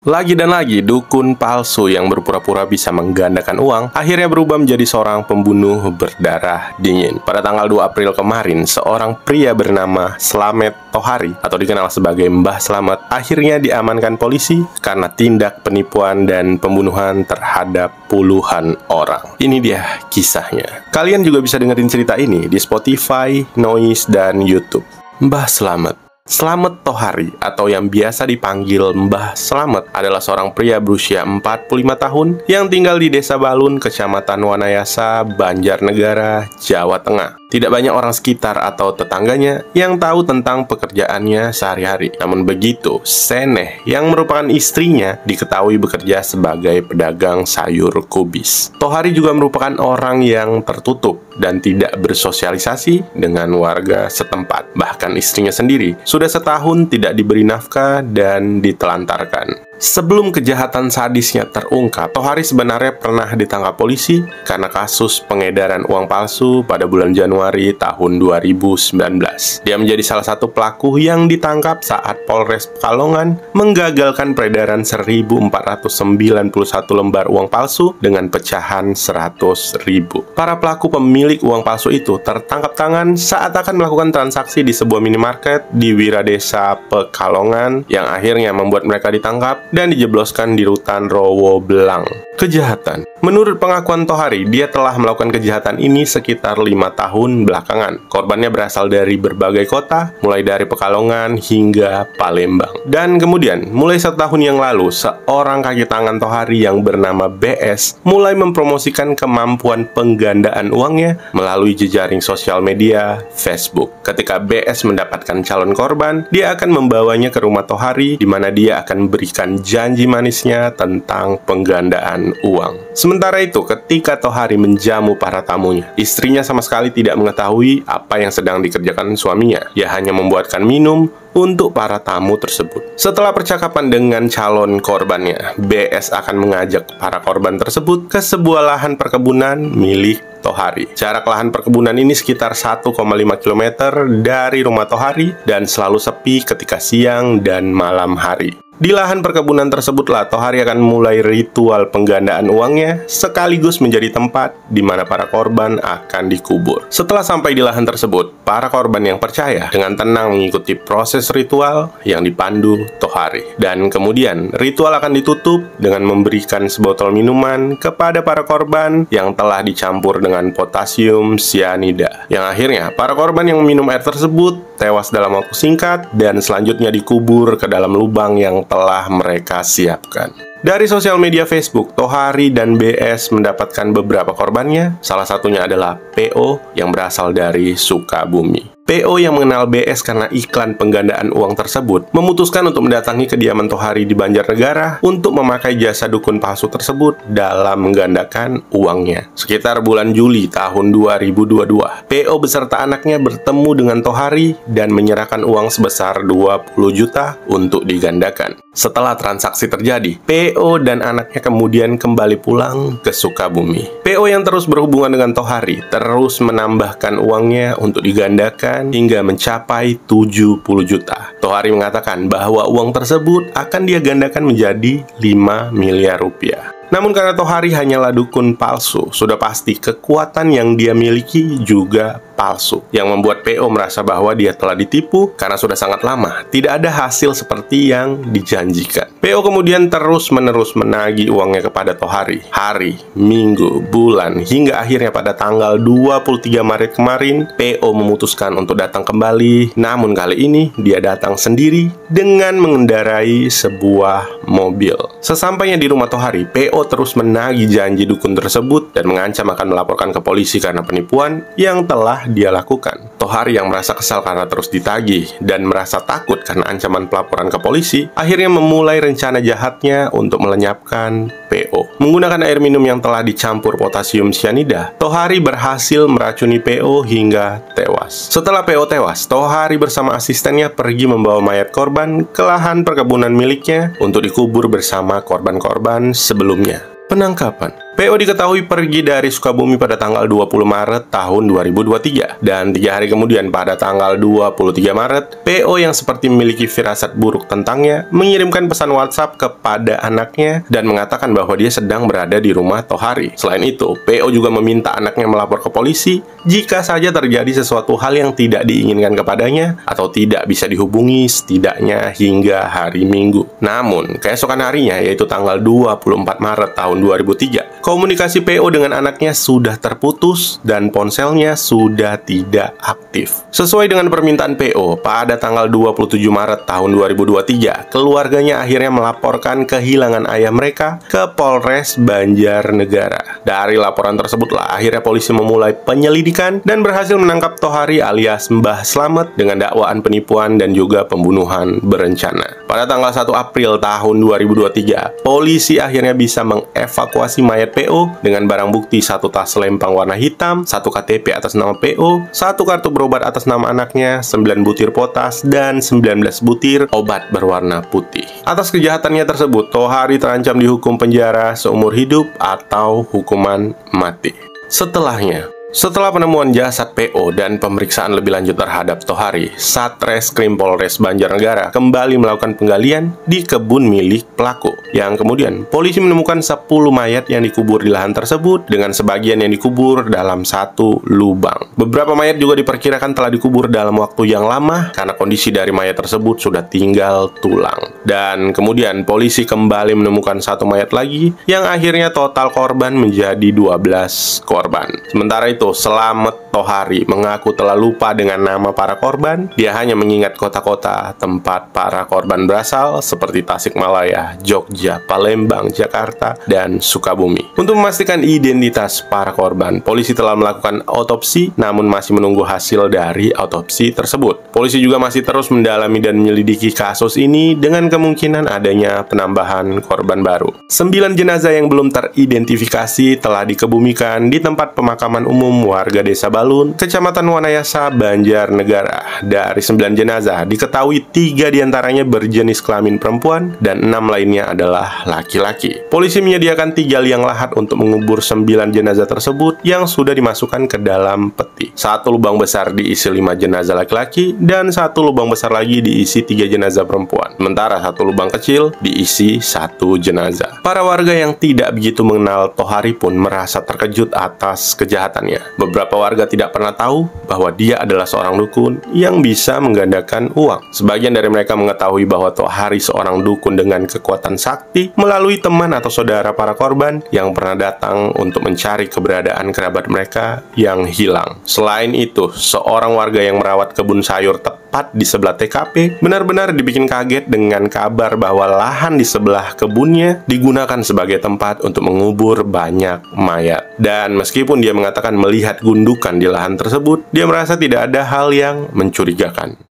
Lagi dan lagi, dukun palsu yang berpura-pura bisa menggandakan uang akhirnya berubah menjadi seorang pembunuh berdarah dingin. Pada tanggal 2 April kemarin, seorang pria bernama Slamet Tohari atau dikenal sebagai Mbah Slamet akhirnya diamankan polisi karena tindak penipuan dan pembunuhan terhadap puluhan orang. Ini dia kisahnya. Kalian juga bisa dengerin cerita ini di Spotify, Noise, dan YouTube. Mbah Slamet. Slamet Tohari atau yang biasa dipanggil Mbah Slamet adalah seorang pria berusia 45 tahun yang tinggal di Desa Balun, Kecamatan Wanayasa, Banjarnegara, Jawa Tengah. Tidak banyak orang sekitar atau tetangganya yang tahu tentang pekerjaannya sehari-hari. Namun begitu, Seneh yang merupakan istrinya diketahui bekerja sebagai pedagang sayur kubis. Tohari juga merupakan orang yang tertutup dan tidak bersosialisasi dengan warga setempat. Bahkan istrinya sendiri sudah setahun tidak diberi nafkah dan ditelantarkan. Sebelum kejahatan sadisnya terungkap, Tohari sebenarnya pernah ditangkap polisi karena kasus pengedaran uang palsu pada bulan Januari tahun 2019. Dia menjadi salah satu pelaku yang ditangkap saat Polres Pekalongan menggagalkan peredaran 1.491 lembar uang palsu dengan pecahan 100.000. Para pelaku pemilik uang palsu itu tertangkap tangan saat akan melakukan transaksi di sebuah minimarket di Wiradesa Pekalongan yang akhirnya membuat mereka ditangkap dan dijebloskan di rutan Rowo Belang. Kejahatan. Menurut pengakuan Tohari, dia telah melakukan kejahatan ini sekitar 5 tahun belakangan. Korbannya berasal dari berbagai kota, mulai dari Pekalongan hingga Palembang. Dan kemudian, mulai 1 tahun yang lalu, seorang kaki tangan Tohari yang bernama BS mulai mempromosikan kemampuan penggandaan uangnya melalui jejaring sosial media Facebook. Ketika BS mendapatkan calon korban, dia akan membawanya ke rumah Tohari, di mana dia akan memberikan janji manisnya tentang penggandaan uang. Sementara itu, ketika Tohari menjamu para tamunya, istrinya sama sekali tidak mengetahui apa yang sedang dikerjakan suaminya. Dia hanya membuatkan minum untuk para tamu tersebut. Setelah percakapan dengan calon korbannya, BS akan mengajak para korban tersebut ke sebuah lahan perkebunan milik Tohari. Jarak lahan perkebunan ini sekitar 1,5 km dari rumah Tohari dan selalu sepi ketika siang dan malam hari. Di lahan perkebunan tersebutlah Tohari akan mulai ritual penggandaan uangnya sekaligus menjadi tempat di mana para korban akan dikubur. Setelah sampai di lahan tersebut, para korban yang percaya dengan tenang mengikuti proses ritual yang dipandu Tohari. Dan kemudian ritual akan ditutup dengan memberikan sebotol minuman kepada para korban yang telah dicampur dengan potasium sianida. Yang akhirnya para korban yang meminum air tersebut tewas dalam waktu singkat dan selanjutnya dikubur ke dalam lubang yang telah mereka siapkan. Dari sosial media Facebook, Tohari dan BS mendapatkan beberapa korbannya. Salah satunya adalah PO yang berasal dari Sukabumi. PO yang mengenal BS karena iklan penggandaan uang tersebut memutuskan untuk mendatangi kediaman Tohari di Banjarnegara untuk memakai jasa dukun palsu tersebut dalam menggandakan uangnya. Sekitar bulan Juli tahun 2022, PO beserta anaknya bertemu dengan Tohari dan menyerahkan uang sebesar 20 juta untuk digandakan. Setelah transaksi terjadi, PO dan anaknya kemudian kembali pulang ke Sukabumi. PO yang terus berhubungan dengan Tohari terus menambahkan uangnya untuk digandakan hingga mencapai 70 juta. Tohari mengatakan bahwa uang tersebut akan dia gandakan menjadi 5 miliar rupiah. Namun karena Tohari hanyalah dukun palsu, sudah pasti kekuatan yang dia miliki juga palsu, yang membuat PO merasa bahwa dia telah ditipu karena sudah sangat lama tidak ada hasil seperti yang dijanjikan. PO kemudian terus-menerus menagih uangnya kepada Tohari, hari, minggu, bulan, hingga akhirnya pada tanggal 23 Maret kemarin, PO memutuskan untuk datang kembali. Namun kali ini dia datang sendiri dengan mengendarai sebuah mobil. Sesampainya di rumah Tohari, PO terus menagih janji dukun tersebut dan mengancam akan melaporkan ke polisi karena penipuan yang telah dia lakukan. Tohari yang merasa kesal karena terus ditagih dan merasa takut karena ancaman pelaporan ke polisi, akhirnya memulai rencana jahatnya untuk melenyapkan PO. Menggunakan air minum yang telah dicampur potasium sianida, Tohari berhasil meracuni PO hingga tewas. Setelah PO tewas, Tohari bersama asistennya pergi membawa mayat korban ke lahan perkebunan miliknya untuk dikubur bersama korban-korban sebelumnya. Penangkapan. PO diketahui pergi dari Sukabumi pada tanggal 20 Maret tahun 2023. Dan 3 hari kemudian pada tanggal 23 Maret, PO yang seperti memiliki firasat buruk tentangnya mengirimkan pesan WhatsApp kepada anaknya dan mengatakan bahwa dia sedang berada di rumah Tohari. Selain itu, PO juga meminta anaknya melapor ke polisi jika saja terjadi sesuatu hal yang tidak diinginkan kepadanya atau tidak bisa dihubungi setidaknya hingga hari Minggu. Namun, keesokan harinya yaitu tanggal 24 Maret tahun 2003, komunikasi PO dengan anaknya sudah terputus dan ponselnya sudah tidak aktif. Sesuai dengan permintaan PO, pada tanggal 27 Maret tahun 2023, keluarganya akhirnya melaporkan kehilangan ayah mereka ke Polres Banjarnegara. Dari laporan tersebutlah akhirnya polisi memulai penyelidikan dan berhasil menangkap Tohari alias Mbah Slamet dengan dakwaan penipuan dan juga pembunuhan berencana. Pada tanggal 1 April tahun 2023, polisi akhirnya bisa mengevakuasi mayat PO dengan barang bukti 1 tas lempang warna hitam, 1 KTP atas nama PO, 1 kartu berobat atas nama anaknya, 9 butir potas, dan 19 butir obat berwarna putih. Atas kejahatannya tersebut, Tohari terancam dihukum penjara seumur hidup atau hukuman mati. Setelah penemuan jasad PO dan pemeriksaan lebih lanjut terhadap Tohari, Satreskrim Polres Banjarnegara kembali melakukan penggalian di kebun milik pelaku. Yang kemudian, polisi menemukan 10 mayat yang dikubur di lahan tersebut dengan sebagian yang dikubur dalam 1 lubang. Beberapa mayat juga diperkirakan telah dikubur dalam waktu yang lama karena kondisi dari mayat tersebut sudah tinggal tulang. Dan kemudian, polisi kembali menemukan 1 mayat lagi yang akhirnya total korban menjadi 12 korban. Sementara itu, Slamet Tohari mengaku telah lupa dengan nama para korban. Dia hanya mengingat kota-kota tempat para korban berasal seperti Tasikmalaya, Jogja, Palembang, Jakarta, dan Sukabumi. Untuk memastikan identitas para korban, polisi telah melakukan otopsi namun masih menunggu hasil dari otopsi tersebut. Polisi juga masih terus mendalami dan menyelidiki kasus ini dengan kemungkinan adanya penambahan korban baru. 9 jenazah yang belum teridentifikasi telah dikebumikan di tempat pemakaman umum warga Desa Balun, Kecamatan Wanayasa, Banjarnegara. Dari 9 jenazah, diketahui 3 diantaranya berjenis kelamin perempuan dan 6 lainnya adalah laki-laki. Polisi menyediakan 3 liang lahat untuk mengubur 9 jenazah tersebut yang sudah dimasukkan ke dalam peti. 1 lubang besar diisi 5 jenazah laki-laki dan 1 lubang besar lagi diisi 3 jenazah perempuan. Sementara 1 lubang kecil diisi 1 jenazah. Para warga yang tidak begitu mengenal Tohari pun merasa terkejut atas kejahatannya. Beberapa warga tidak pernah tahu bahwa dia adalah seorang dukun yang bisa menggandakan uang. Sebagian dari mereka mengetahui bahwa Tohari seorang dukun dengan kekuatan sakti melalui teman atau saudara para korban yang pernah datang untuk mencari keberadaan kerabat mereka yang hilang. Selain itu, seorang warga yang merawat kebun sayur tepat di sebelah TKP benar-benar dibikin kaget dengan kabar bahwa lahan di sebelah kebunnya digunakan sebagai tempat untuk mengubur banyak mayat. Dan meskipun dia mengatakan melihat gundukan di lahan tersebut, dia merasa tidak ada hal yang mencurigakan.